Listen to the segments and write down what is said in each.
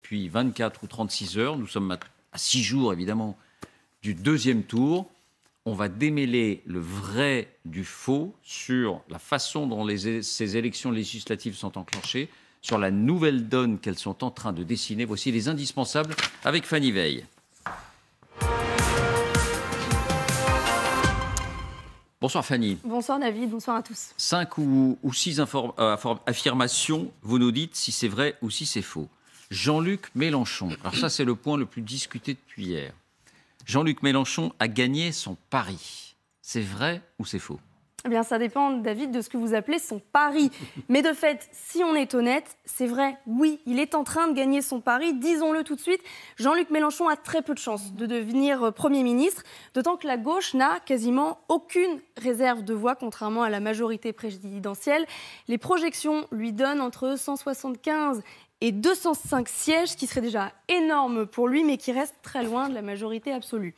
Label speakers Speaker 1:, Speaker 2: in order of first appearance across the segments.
Speaker 1: depuis 24 ou 36 heures. Nous sommes à 6 jours, évidemment, du deuxième tour. On va démêler le vrai du faux sur la façon dont ces élections législatives sont enclenchées, sur la nouvelle donne qu'elles sont en train de dessiner. Voici les indispensables avec Fanny Veil. Bonsoir Fanny.
Speaker 2: Bonsoir David, bonsoir à tous.
Speaker 1: 5 ou 6 affirmations, vous nous dites si c'est vrai ou si c'est faux. Jean-Luc Mélenchon, alors ça c'est le point le plus discuté depuis hier. Jean-Luc Mélenchon a gagné son pari. C'est vrai ou c'est faux ?
Speaker 2: Eh bien, ça dépend, David, de ce que vous appelez son pari. Mais de fait, si on est honnête, c'est vrai, oui, il est en train de gagner son pari. Disons-le tout de suite, Jean-Luc Mélenchon a très peu de chances de devenir Premier ministre, d'autant que la gauche n'a quasiment aucune réserve de voix, contrairement à la majorité présidentielle. Les projections lui donnent entre 175 et 205 sièges, ce qui serait déjà énorme pour lui, mais qui reste très loin de la majorité absolue.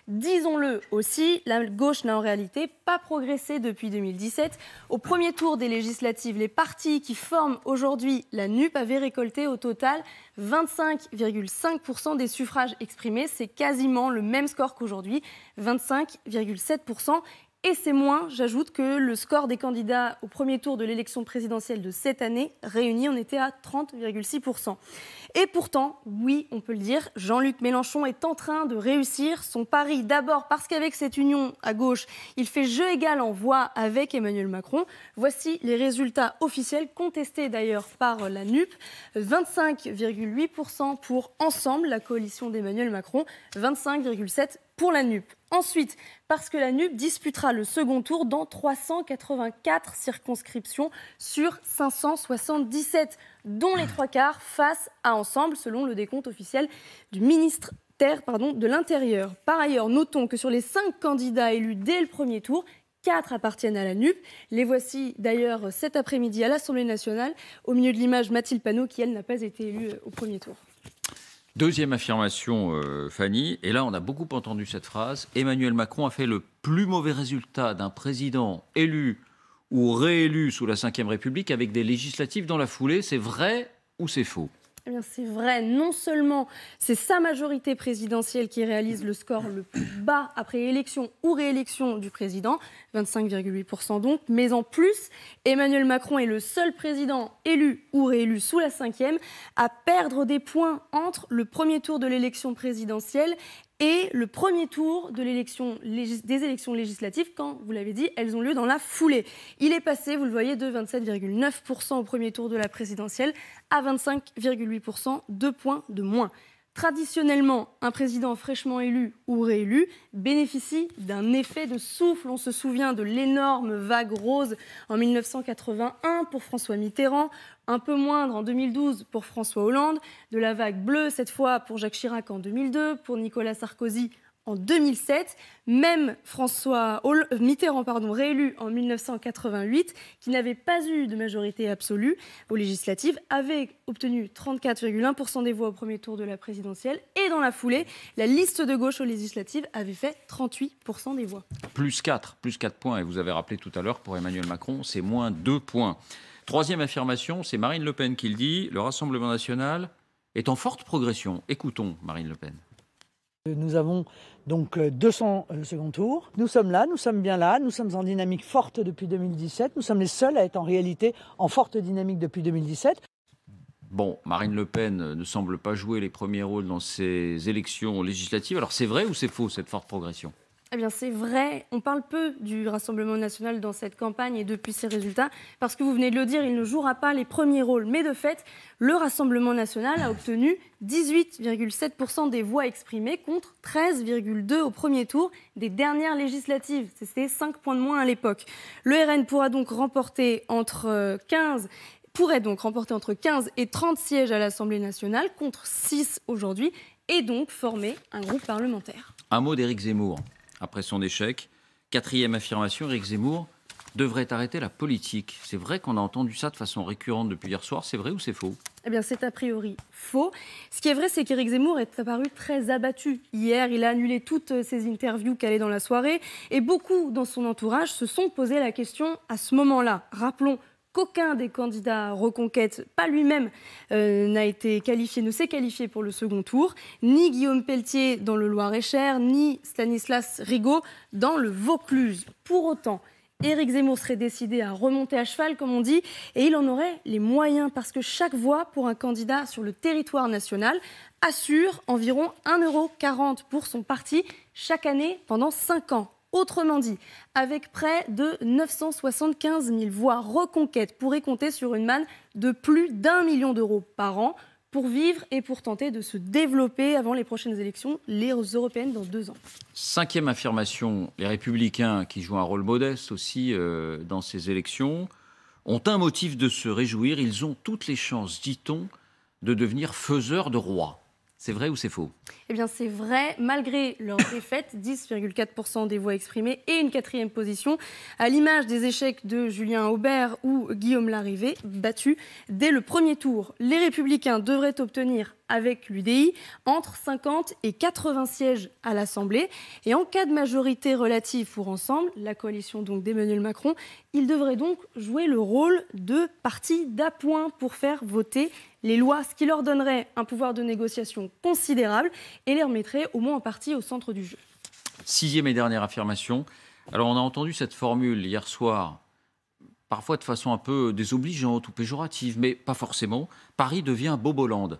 Speaker 2: Disons-le aussi, la gauche n'a en réalité pas progressé depuis 2017. Au premier tour des législatives, les partis qui forment aujourd'hui la NUP avaient récolté au total 25,5% des suffrages exprimés. C'est quasiment le même score qu'aujourd'hui, 25,7%. Et c'est moins, j'ajoute, que le score des candidats au premier tour de l'élection présidentielle de cette année. Réunis, on était à 30,6%. Et pourtant, oui, on peut le dire, Jean-Luc Mélenchon est en train de réussir son pari. D'abord parce qu'avec cette union à gauche, il fait jeu égal en voix avec Emmanuel Macron. Voici les résultats officiels, contestés d'ailleurs par la NUP. 25,8% pour Ensemble, la coalition d'Emmanuel Macron. 25,7% pour la NUP. Ensuite, parce que la NUP disputera le second tour dans 384 circonscriptions sur 577, dont les 3/4 face à Ensemble, selon le décompte officiel du ministère de l'Intérieur. Par ailleurs, notons que sur les 5 candidats élus dès le premier tour, 4 appartiennent à la NUP. Les voici d'ailleurs cet après-midi à l'Assemblée nationale. Au milieu de l'image, Mathilde Panot, qui, elle, n'a pas été élue au premier tour.
Speaker 1: Deuxième affirmation, Fanny, et là on a beaucoup entendu cette phrase, Emmanuel Macron a fait le plus mauvais résultat d'un président élu ou réélu sous la Ve République avec des législatives dans la foulée. C'est vrai ou c'est faux ?
Speaker 2: Eh bien, c'est vrai. Non seulement c'est sa majorité présidentielle qui réalise le score le plus bas après élection ou réélection du président, 25,8% donc, mais en plus, Emmanuel Macron est le seul président élu ou réélu sous la Ve à perdre des points entre le premier tour de l'élection présidentielle et le premier tour de des élections législatives, quand, vous l'avez dit, elles ont lieu dans la foulée. Il est passé, vous le voyez, de 27,9% au premier tour de la présidentielle à 25,8%, 2 points de moins. Traditionnellement, un président fraîchement élu ou réélu bénéficie d'un effet de souffle. On se souvient de l'énorme vague rose en 1981 pour François Mitterrand, un peu moindre en 2012 pour François Hollande, de la vague bleue cette fois pour Jacques Chirac en 2002, pour Nicolas Sarkozy en 2007, même Mitterrand, réélu en 1988, qui n'avait pas eu de majorité absolue aux législatives, avait obtenu 34,1% des voix au premier tour de la présidentielle. Et dans la foulée, la liste de gauche aux législatives avait fait 38% des voix.
Speaker 1: Plus 4 points, et vous avez rappelé tout à l'heure, pour Emmanuel Macron, c'est moins 2 points. Troisième affirmation, c'est Marine Le Pen qui le dit, le Rassemblement national est en forte progression. Écoutons Marine Le Pen.
Speaker 3: Nous avons donc 200 second tours. Nous sommes là, nous sommes bien là, nous sommes en dynamique forte depuis 2017. Nous sommes les seuls à être en réalité en forte dynamique depuis 2017.
Speaker 1: Bon, Marine Le Pen ne semble pas jouer les premiers rôles dans ces élections législatives. Alors c'est vrai ou c'est faux cette forte progression ?
Speaker 2: Eh bien, c'est vrai. On parle peu du Rassemblement national dans cette campagne et depuis ses résultats, parce que vous venez de le dire, il ne jouera pas les premiers rôles. Mais de fait, le Rassemblement national a obtenu 18,7% des voix exprimées contre 13,2% au premier tour des dernières législatives. C'était 5 points de moins à l'époque. Le RN pourrait donc remporter entre 15 et 30 sièges à l'Assemblée nationale, contre 6 aujourd'hui, et donc former un groupe parlementaire.
Speaker 1: Un mot d'Éric Zemmour. Après son échec, quatrième affirmation, Éric Zemmour devrait arrêter la politique. C'est vrai qu'on a entendu ça de façon récurrente depuis hier soir. C'est vrai ou c'est faux ?
Speaker 2: Eh bien, c'est a priori faux. Ce qui est vrai, c'est qu'Éric Zemmour est apparu très abattu. Hier, il a annulé toutes ses interviews calées dans la soirée. Et beaucoup dans son entourage se sont posé la question à ce moment-là. Rappelons qu'aucun des candidats Reconquête, pas lui-même, ne s'est qualifié pour le second tour. Ni Guillaume Pelletier dans le Loir-et-Cher, ni Stanislas Rigaud dans le Vaucluse. Pour autant, Éric Zemmour serait décidé à remonter à cheval, comme on dit, et il en aurait les moyens, parce que chaque voix pour un candidat sur le territoire national assure environ 1,40 € pour son parti chaque année pendant 5 ans. Autrement dit, avec près de 975 000 voix, Reconquête pourrait compter sur une manne de plus d'1 million d'euros par an pour vivre et pour tenter de se développer avant les prochaines élections, les européennes dans 2 ans.
Speaker 1: 5e affirmation, les Républicains, qui jouent un rôle modeste aussi dans ces élections, ont un motif de se réjouir. Ils ont toutes les chances, dit-on, de devenir faiseurs de rois. C'est vrai ou c'est faux?
Speaker 2: Eh bien, c'est vrai, malgré leur défaite, 10,4% des voix exprimées et une 4e position, à l'image des échecs de Julien Aubert ou Guillaume Larrivé, battus dès le premier tour. Les Républicains devraient obtenir, avec l'UDI, entre 50 et 80 sièges à l'Assemblée. Et en cas de majorité relative pour Ensemble, la coalition donc d'Emmanuel Macron, ils devraient donc jouer le rôle de parti d'appoint pour faire voter les lois, ce qui leur donnerait un pouvoir de négociation considérable et les remettrait au moins en partie au centre du jeu.
Speaker 1: 6e et dernière affirmation. Alors, on a entendu cette formule hier soir, parfois de façon un peu désobligeante ou péjorative, mais pas forcément. Paris devient Boboland,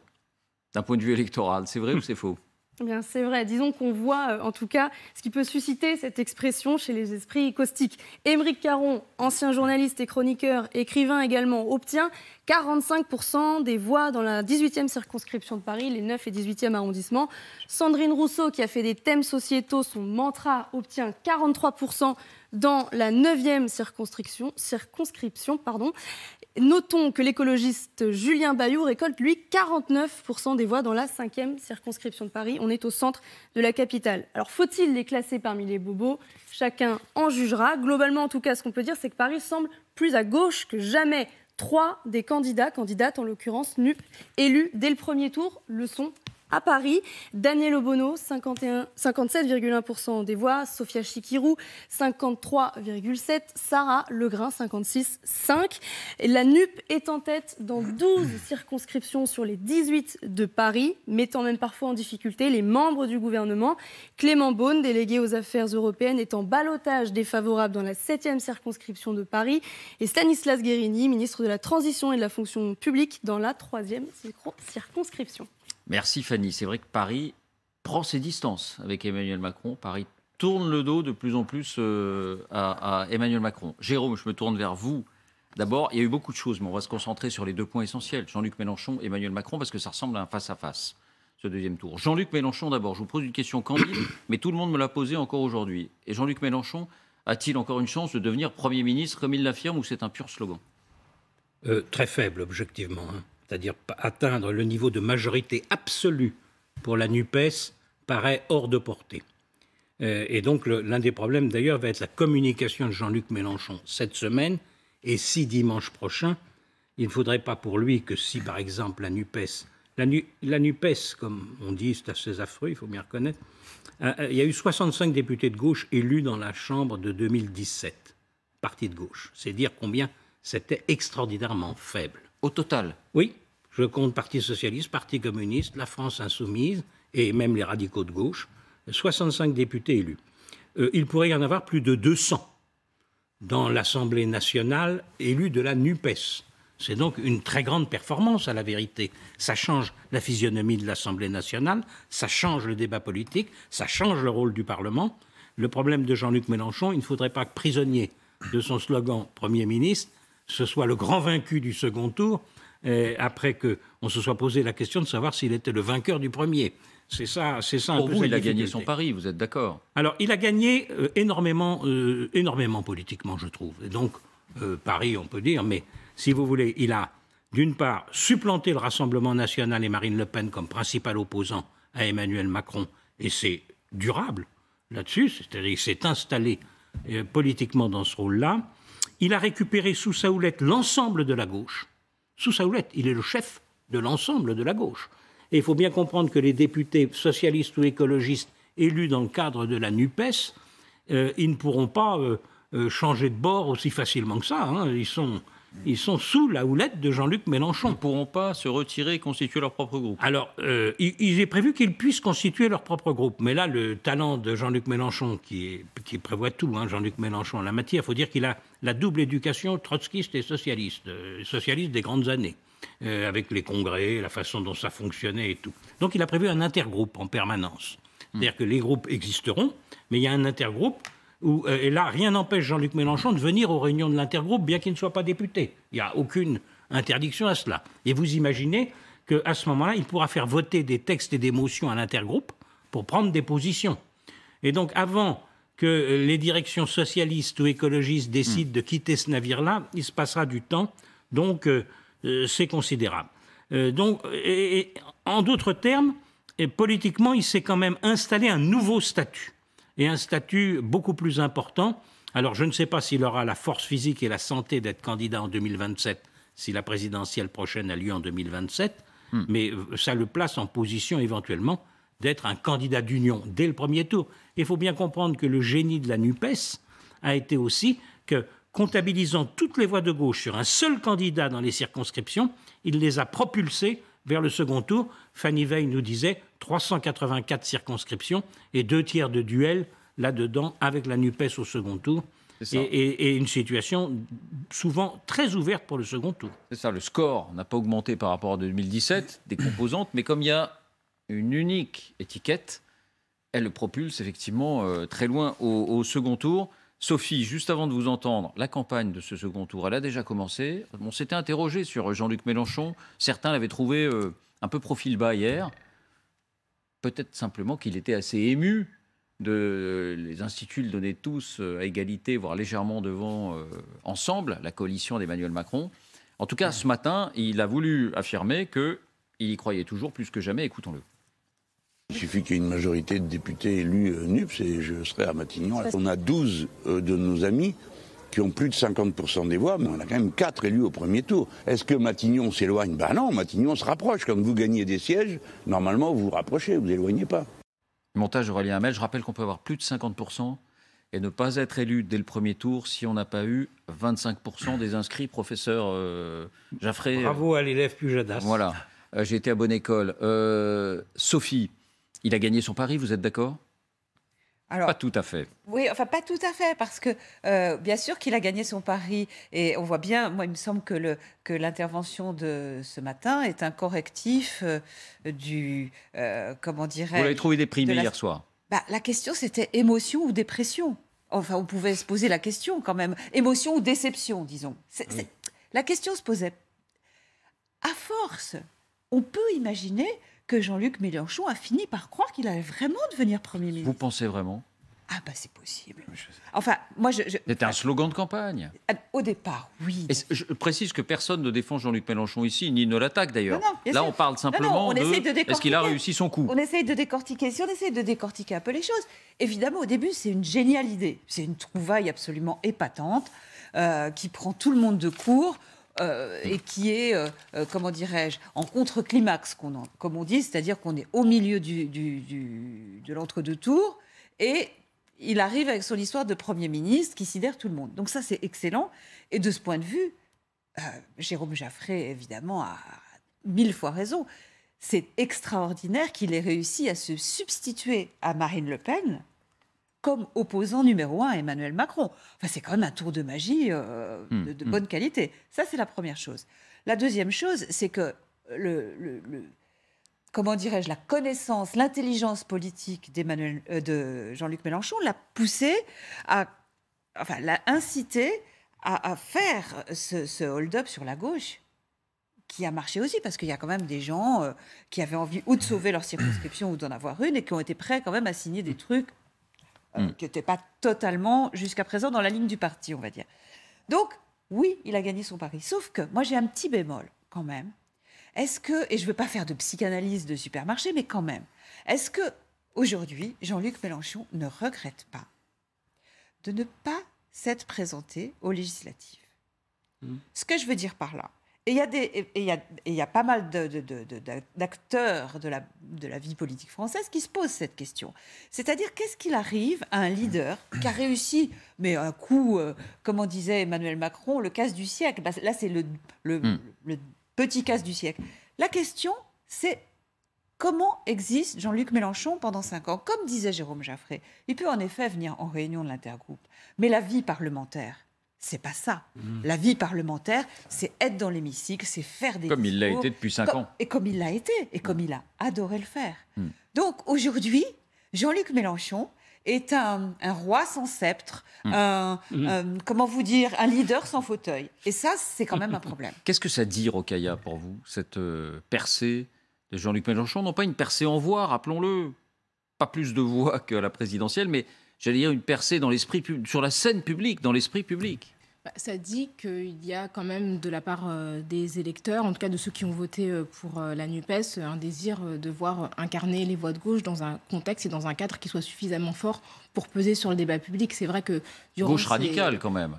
Speaker 1: d'un point de vue électoral. C'est vrai ou c'est faux?
Speaker 2: Eh bien, c'est vrai. Disons qu'on voit, en tout cas, ce qui peut susciter cette expression chez les esprits caustiques. Émeric Caron, ancien journaliste et chroniqueur, écrivain également, obtient 45% des voix dans la 18e circonscription de Paris, les 9 et 18e arrondissements. Sandrine Rousseau, qui a fait des thèmes sociétaux son mantra, obtient 43% dans la 9e circonscription. Notons que l'écologiste Julien Bayou récolte, lui, 49% des voix dans la 5e circonscription de Paris. On est au centre de la capitale. Alors, faut-il les classer parmi les bobos? Chacun en jugera. Globalement, en tout cas, ce qu'on peut dire, c'est que Paris semble plus à gauche que jamais. 3 des candidates en l'occurrence, NUP, élus dès le premier tour, le sont à Paris. Daniel Obono, 57,1% des voix. Sophia Chikirou, 53,7%. Sarah Legrain, 56,5%. La NUP est en tête dans 12 circonscriptions sur les 18 de Paris, mettant même parfois en difficulté les membres du gouvernement. Clément Beaune, délégué aux affaires européennes, est en ballottage défavorable dans la 7e circonscription de Paris. Et Stanislas Guerini, ministre de la Transition et de la Fonction publique, dans la 3e circonscription.
Speaker 1: Merci Fanny. C'est vrai que Paris prend ses distances avec Emmanuel Macron. Paris tourne le dos de plus en plus à Emmanuel Macron. Jérôme, je me tourne vers vous. D'abord, il y a eu beaucoup de choses, mais on va se concentrer sur les 2 points essentiels. Jean-Luc Mélenchon, Emmanuel Macron, parce que ça ressemble à un face-à-face, ce 2e tour. Jean-Luc Mélenchon, d'abord, je vous pose une question candide, mais tout le monde me l'a posée encore aujourd'hui. Et Jean-Luc Mélenchon a-t-il encore une chance de devenir Premier ministre, comme il l'affirme, ou c'est un pur slogan?
Speaker 4: Très faible, objectivement. C'est-à-dire atteindre le niveau de majorité absolue pour la NUPES paraît hors de portée. Et donc l'un des problèmes d'ailleurs va être la communication de Jean-Luc Mélenchon cette semaine, et si dimanche prochain, il ne faudrait pas pour lui que si par exemple la NUPES, comme on dit, c'est assez affreux, il faut bien reconnaître, il y a eu 65 députés de gauche élus dans la Chambre de 2017, parti de gauche. C'est dire combien c'était extraordinairement faible.
Speaker 1: Au total?
Speaker 4: Oui, je compte Parti socialiste, Parti communiste, la France insoumise et même les radicaux de gauche, 65 députés élus. Il pourrait y en avoir plus de 200 dans l'Assemblée nationale élus de la NUPES. C'est donc une très grande performance à la vérité. Ça change la physionomie de l'Assemblée nationale, ça change le débat politique, ça change le rôle du Parlement. Le problème de Jean-Luc Mélenchon, il ne faudrait pas que prisonnier de son slogan Premier ministre, ce soit le grand vaincu du second tour, après qu'on se soit posé la question de savoir s'il était le vainqueur du premier. C'est ça un peu sa difficulté.
Speaker 1: Pour vous, il a gagné son pari, vous êtes d'accord?
Speaker 4: Alors, il a gagné énormément politiquement, je trouve. Et donc, pari, on peut dire, mais si vous voulez, il a, d'une part, supplanté le Rassemblement national et Marine Le Pen comme principal opposant à Emmanuel Macron, et c'est durable là-dessus, c'est-à-dire qu'il s'est installé politiquement dans ce rôle-là. Il a récupéré sous sa houlette l'ensemble de la gauche. Sous sa houlette, il est le chef de l'ensemble de la gauche. Et il faut bien comprendre que les députés socialistes ou écologistes élus dans le cadre de la NUPES, ils ne pourront pas changer de bord aussi facilement que ça. Hein. Ils sont sous la houlette de Jean-Luc Mélenchon.
Speaker 1: Ils ne pourront pas se retirer et constituer leur propre groupe.
Speaker 4: Alors, il est prévu qu'ils puissent constituer leur propre groupe. Mais là, le talent de Jean-Luc Mélenchon, qui prévoit tout, Jean-Luc Mélenchon en la matière, il faut dire qu'il a la double éducation trotskiste et socialiste, socialiste des grandes années, avec les congrès, la façon dont ça fonctionnait et tout. Donc, il a prévu un intergroupe en permanence. C'est-à-dire que les groupes existeront, mais il y a un intergroupe. Et là, rien n'empêche Jean-Luc Mélenchon de venir aux réunions de l'intergroupe, bien qu'il ne soit pas député. Il n'y a aucune interdiction à cela. Et vous imaginez qu'à ce moment-là, il pourra faire voter des textes et des motions à l'intergroupe pour prendre des positions. Et donc, avant que les directions socialistes ou écologistes décident de quitter ce navire-là, il se passera du temps. Donc, c'est considérable. En d'autres termes, politiquement, il s'est quand même installé un nouveau statut. Et un statut beaucoup plus important. Alors, je ne sais pas s'il aura la force physique et la santé d'être candidat en 2027, si la présidentielle prochaine a lieu en 2027, mais ça le place en position éventuellement d'être un candidat d'union dès le premier tour. Il faut bien comprendre que le génie de la NUPES a été aussi que, comptabilisant toutes les voix de gauche sur un seul candidat dans les circonscriptions, il les a propulsés vers le second tour. Fanny Veil nous disait 384 circonscriptions et 2/3 de duels là-dedans avec la NUPES au second tour. Et une situation souvent très ouverte pour le second tour.
Speaker 1: C'est ça, le score n'a pas augmenté par rapport à 2017, des composantes, mais comme il y a une unique étiquette, elle le propulse effectivement très loin au second tour. Sophie, juste avant de vous entendre, la campagne de ce second tour, elle a déjà commencé. On s'était interrogé sur Jean-Luc Mélenchon. Certains l'avaient trouvé un peu profil bas hier. Peut-être simplement qu'il était assez ému. Les instituts le donnaient tous à égalité, voire légèrement devant ensemble, la coalition d'Emmanuel Macron. En tout cas, ce matin, il a voulu affirmer qu'il y croyait toujours plus que jamais. Écoutons-le.
Speaker 5: Il suffit qu'il y ait une majorité de députés élus NUPES et je serai à Matignon. On a 12 de nos amis qui ont plus de 50% des voix, mais on a quand même 4 élus au premier tour. Est-ce que Matignon s'éloigne? Ben non, Matignon se rapproche. Quand vous gagnez des sièges, normalement vous vous rapprochez, vous éloignez pas.
Speaker 1: Montage Aurélien Hamel, je rappelle qu'on peut avoir plus de 50% et ne pas être élu dès le premier tour si on n'a pas eu 25% des inscrits. Professeur Jaffray.
Speaker 4: Bravo à l'élève Pujadas.
Speaker 1: Voilà, j'ai été à bonne école. Sophie, il a gagné son pari, vous êtes d'accord?
Speaker 6: Alors,
Speaker 1: pas tout à fait.
Speaker 6: Oui, enfin pas tout à fait, parce que bien sûr qu'il a gagné son pari, et on voit bien, moi il me semble que l'intervention de ce matin est un correctif comment dirais-je...
Speaker 1: Vous l'avez trouvé déprimé hier soir.
Speaker 6: La question c'était émotion ou dépression. Enfin, on pouvait se poser la question quand même. Émotion ou déception, disons. La question se posait. À force, on peut imaginer que Jean-Luc Mélenchon a fini par croire qu'il allait vraiment devenir Premier ministre.
Speaker 1: Vous pensez vraiment?
Speaker 6: Ah c'est possible. Enfin, moi
Speaker 1: C'était un slogan de campagne.
Speaker 6: Au départ, oui.
Speaker 1: Et je précise que personne ne défend Jean-Luc Mélenchon ici, ni ne l'attaque d'ailleurs. Là,
Speaker 6: sûr.
Speaker 1: on parle simplement est-ce qu'il a réussi son coup?
Speaker 6: On essaye de décortiquer. Si on essaye de décortiquer un peu les choses, évidemment, au début, c'est une géniale idée. C'est une trouvaille absolument épatante qui prend tout le monde de court. Et qui est, comment dirais-je, en contre-climax, comme on dit, c'est-à-dire qu'on est au milieu de l'entre-deux tours, et il arrive avec son histoire de Premier ministre qui sidère tout le monde. Donc ça, c'est excellent. Et de ce point de vue, Jérôme Jaffray, évidemment, a 1000 fois raison. C'est extraordinaire qu'il ait réussi à se substituer à Marine Le Pen comme opposant numéro 1 à Emmanuel Macron. Enfin, c'est quand même un tour de magie de bonne qualité. Ça, c'est la première chose. La deuxième chose, c'est que comment dirais-je, la connaissance, l'intelligence politique de Jean-Luc Mélenchon l'a poussé l'a incité à faire ce hold-up sur la gauche, qui a marché aussi, parce qu'il y a quand même des gens qui avaient envie ou de sauver leur circonscription ou d'en avoir une, et qui ont été prêts quand même à signer des trucs qui n'était pas totalement, jusqu'à présent, dans la ligne du parti, on va dire. Donc, oui, il a gagné son pari. Sauf que, moi, j'ai un petit bémol, quand même. Est-ce que, et je ne veux pas faire de psychanalyse de supermarché, mais quand même, est-ce que, aujourd'hui, Jean-Luc Mélenchon ne regrette pas de ne pas s'être présenté aux législatives? Ce que je veux dire par là, Et il y a pas mal d'acteurs de la vie politique française qui se posent cette question. C'est-à-dire, qu'est-ce qu'il arrive à un leader qui a réussi, mais un coup, comme disait Emmanuel Macron, le casse du siècle. Là, c'est le petit casse du siècle. La question, c'est comment existe Jean-Luc Mélenchon pendant 5 ans? Comme disait Jérôme Jaffray, il peut en effet venir en réunion de l'intergroupe. Mais la vie parlementaire, c'est pas ça. La vie parlementaire, c'est être dans l'hémicycle, c'est faire des
Speaker 1: Comme
Speaker 6: discours.
Speaker 1: il l'a été depuis 5 ans.
Speaker 6: Et comme il l'a été, et comme il a adoré le faire. Donc aujourd'hui, Jean-Luc Mélenchon est un roi sans sceptre, comment vous dire, un leader sans fauteuil. Et ça, c'est quand même un problème.
Speaker 1: Qu'est-ce que ça dit, Rokhaya, pour vous, cette percée de Jean-Luc Mélenchon? Non pas une percée en voix, rappelons-le. Pas plus de voix que la présidentielle, mais j'allais dire une percée dans l'esprit sur la scène publique, dans l'esprit public.
Speaker 7: Ça dit qu'il y a quand même de la part des électeurs, en tout cas de ceux qui ont voté pour la NUPES, un désir de voir incarner les voix de gauche dans un contexte et dans un cadre qui soit suffisamment fort pour peser sur le débat public. C'est vrai que
Speaker 1: gauche radicale quand même.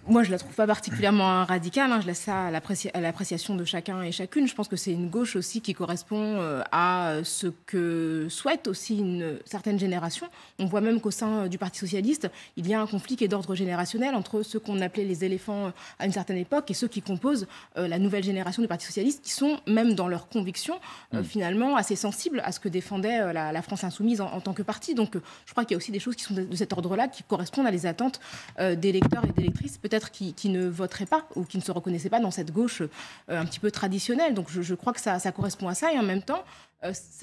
Speaker 7: Moi, je ne la trouve pas particulièrement radicale. Je laisse ça à l'appréciation de chacun et chacune. Je pense que c'est une gauche aussi qui correspond à ce que souhaite aussi une certaine génération. On voit même qu'au sein du Parti socialiste, il y a un conflit qui est d'ordre générationnel entre ceux qu'on appelait les éléphants à une certaine époque et ceux qui composent la nouvelle génération du Parti socialiste, qui sont, même dans leurs convictions, finalement assez sensibles à ce que défendait la France insoumise en tant que parti. Donc, je crois qu'il y a aussi des choses qui sont de cet ordre-là, qui correspondent à les attentes des lecteurs et des lectrices, peut-être qui ne voteraient pas ou qui ne se reconnaissaient pas dans cette gauche un petit peu traditionnelle. Donc je crois que ça correspond à ça. Et en même temps,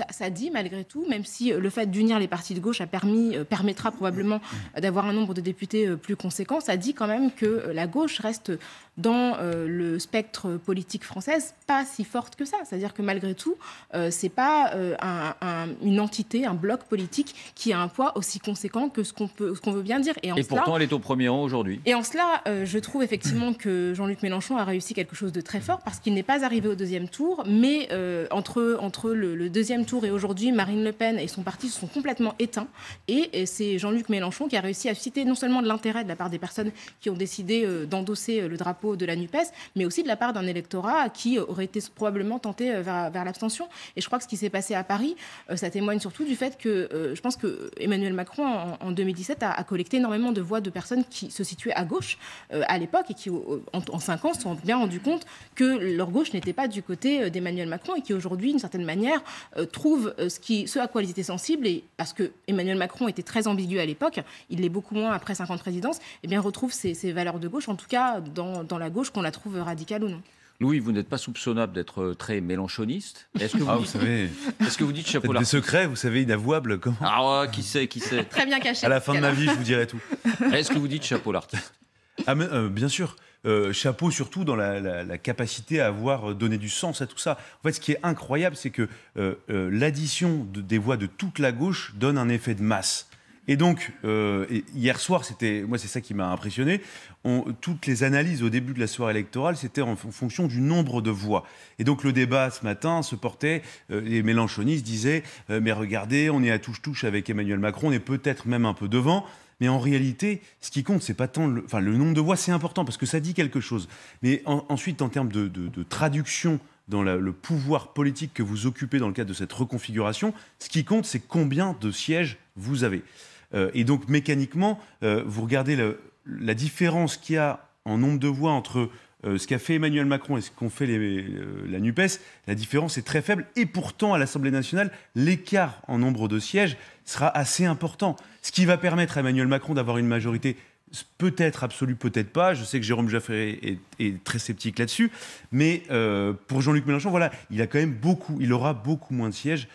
Speaker 7: ça dit malgré tout, même si le fait d'unir les partis de gauche permettra probablement d'avoir un nombre de députés plus conséquent, ça dit quand même que la gauche reste dans le spectre politique française pas si forte que ça. C'est-à-dire que malgré tout, c'est pas une entité, un bloc politique qui a un poids aussi conséquent que ce qu'on veut bien dire.
Speaker 1: Et pourtant, elle est au premier rang aujourd'hui.
Speaker 7: Et en cela, je trouve effectivement que Jean-Luc Mélenchon a réussi quelque chose de très fort parce qu'il n'est pas arrivé au deuxième tour, mais entre le deuxième tour et aujourd'hui, Marine Le Pen et son parti se sont complètement éteints. Et c'est Jean-Luc Mélenchon qui a réussi à susciter non seulement de l'intérêt de la part des personnes qui ont décidé d'endosser le drapeau de la NUPES, mais aussi de la part d'un électorat qui aurait été probablement tenté vers l'abstention. Et je crois que ce qui s'est passé à Paris, ça témoigne surtout du fait que je pense que Emmanuel Macron, en 2017, a collecté énormément de voix de personnes qui se situaient à gauche à l'époque et qui, en 5 ans, se sont bien rendus compte que leur gauche n'était pas du côté d'Emmanuel Macron et qui, aujourd'hui, d'une certaine manière, trouvent ce à quoi ils étaient sensibles, et parce que Emmanuel Macron était très ambigu à l'époque, il l'est beaucoup moins après 5 ans de présidence, et bien retrouve ces valeurs de gauche, en tout cas dans la gauche, qu'on la trouve radicale ou non.
Speaker 1: Louis, vous n'êtes pas soupçonnable d'être très mélenchoniste. Est-ce que vous dites chapeau
Speaker 8: des secrets, vous savez, inavouables, comment?
Speaker 1: Ah, qui sait
Speaker 7: Très bien caché.
Speaker 8: À la fin de ma vie, je vous dirai tout.
Speaker 1: Est-ce que vous dites chapeau l'artiste?
Speaker 8: Bien sûr. Chapeau surtout dans la capacité à avoir donné du sens à tout ça. En fait, ce qui est incroyable, c'est que l'addition des voix de toute la gauche donne un effet de masse. Et donc, hier soir, moi, c'est ça qui m'a impressionné. Toutes les analyses au début de la soirée électorale, c'était en fonction du nombre de voix. Et donc, le débat ce matin se portait, les mélenchonistes disaient mais regardez, on est à touche-touche avec Emmanuel Macron, on est peut-être même un peu devant. Mais en réalité, ce qui compte, c'est pas tant le nombre de voix, c'est important parce que ça dit quelque chose. Mais ensuite, en termes de traduction dans le pouvoir politique que vous occupez dans le cadre de cette reconfiguration, ce qui compte, c'est combien de sièges vous avez. Et donc, mécaniquement, vous regardez la différence qu'il y a en nombre de voix entre ce qu'a fait Emmanuel Macron et ce qu'ont fait la NUPES, la différence est très faible. Et pourtant, à l'Assemblée nationale, l'écart en nombre de sièges sera assez important. Ce qui va permettre à Emmanuel Macron d'avoir une majorité peut-être absolue, peut-être pas. Je sais que Jérôme Jaffray est très sceptique là-dessus. Mais pour Jean-Luc Mélenchon, voilà, il aura beaucoup moins de sièges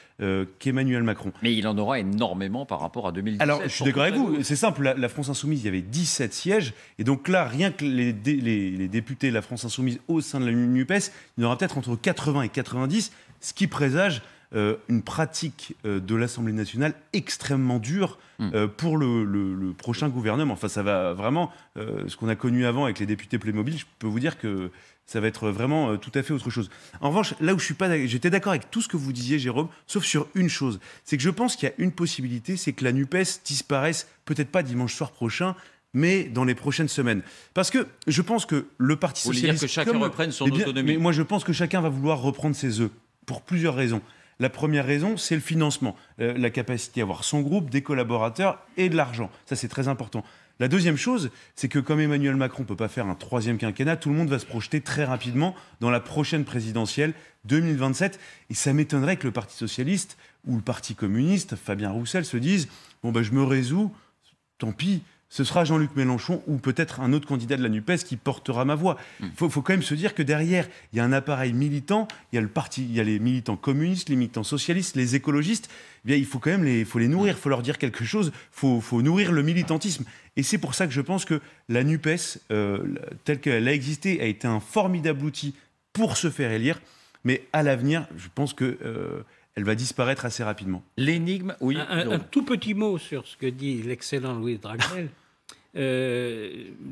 Speaker 8: qu'Emmanuel Macron.
Speaker 1: Mais il en aura énormément par rapport à 2017.
Speaker 8: Alors, je suis d'accord avec vous. C'est simple, la France Insoumise, il y avait 17 sièges. Et donc là, rien que les députés de la France Insoumise au sein de la NUPES, il y en aura peut-être entre 80 et 90, ce qui présage une pratique de l'Assemblée nationale extrêmement dure pour le prochain gouvernement. Enfin, ça va vraiment... ce qu'on a connu avant avec les députés Playmobil, je peux vous dire que ça va être vraiment tout à fait autre chose. En revanche, là où j'étais d'accord avec tout ce que vous disiez, Jérôme, sauf sur une chose, c'est que je pense qu'il y a une possibilité, c'est que la NUPES disparaisse, peut-être pas dimanche soir prochain, mais dans les prochaines semaines. Parce que je pense que le Parti
Speaker 1: Vous voulez
Speaker 8: socialiste...
Speaker 1: dire que chacun reprenne son autonomie.
Speaker 8: Mais moi, je pense que chacun va vouloir reprendre ses œufs, pour plusieurs raisons. La première raison, c'est le financement, la capacité à avoir son groupe, des collaborateurs et de l'argent. Ça, c'est très important. La deuxième chose, c'est que comme Emmanuel Macron ne peut pas faire un troisième quinquennat, tout le monde va se projeter très rapidement dans la prochaine présidentielle 2027. Et ça m'étonnerait que le Parti socialiste ou le Parti communiste, Fabien Roussel, se disent « Bon, ben, je me résous, tant pis, ce sera Jean-Luc Mélenchon ou peut-être un autre candidat de la NUPES qui portera ma voix. » Il faut quand même se dire que derrière, il y a un appareil militant, il y a les militants communistes, les militants socialistes, les écologistes. Eh bien, il faut quand même les nourrir, il faut leur dire quelque chose, il faut nourrir le militantisme. Et c'est pour ça que je pense que la NUPES, telle qu'elle a existé, a été un formidable outil pour se faire élire. Mais à l'avenir, je pense que... elle va disparaître assez rapidement.
Speaker 1: L'énigme, oui.
Speaker 4: Un tout petit mot sur ce que dit l'excellent Louis Dragnel.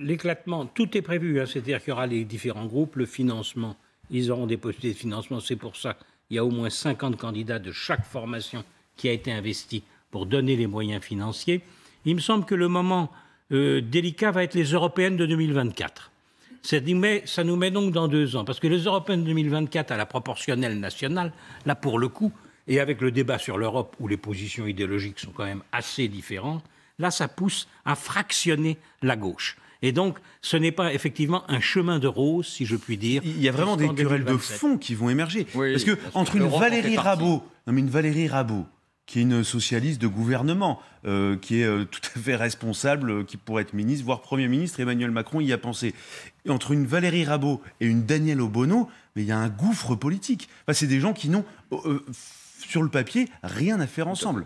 Speaker 4: L'éclatement, tout est prévu, hein, c'est-à-dire qu'il y aura les différents groupes, le financement, ils auront déposé de financement, c'est pour ça qu'il y a au moins 50 candidats de chaque formation qui a été investie pour donner les moyens financiers. Il me semble que le moment délicat va être les européennes de 2024. Ça nous met donc dans 2 ans, parce que les européennes de 2024 à la proportionnelle nationale, là pour le coup, et avec le débat sur l'Europe, où les positions idéologiques sont quand même assez différentes, là, ça pousse à fractionner la gauche. Et donc, ce n'est pas effectivement un chemin de rose, si je puis dire.
Speaker 8: Il y a vraiment des querelles de fond qui vont émerger.
Speaker 1: Oui,
Speaker 8: parce que entre une Valérie Rabault, qui est une socialiste de gouvernement, qui est tout à fait responsable, qui pourrait être ministre, voire Premier ministre, Emmanuel Macron y a pensé. Et entre une Valérie Rabault et une Danielle Obono, mais il y a un gouffre politique. Enfin, c'est des gens qui n'ont... sur le papier, rien à faire ensemble.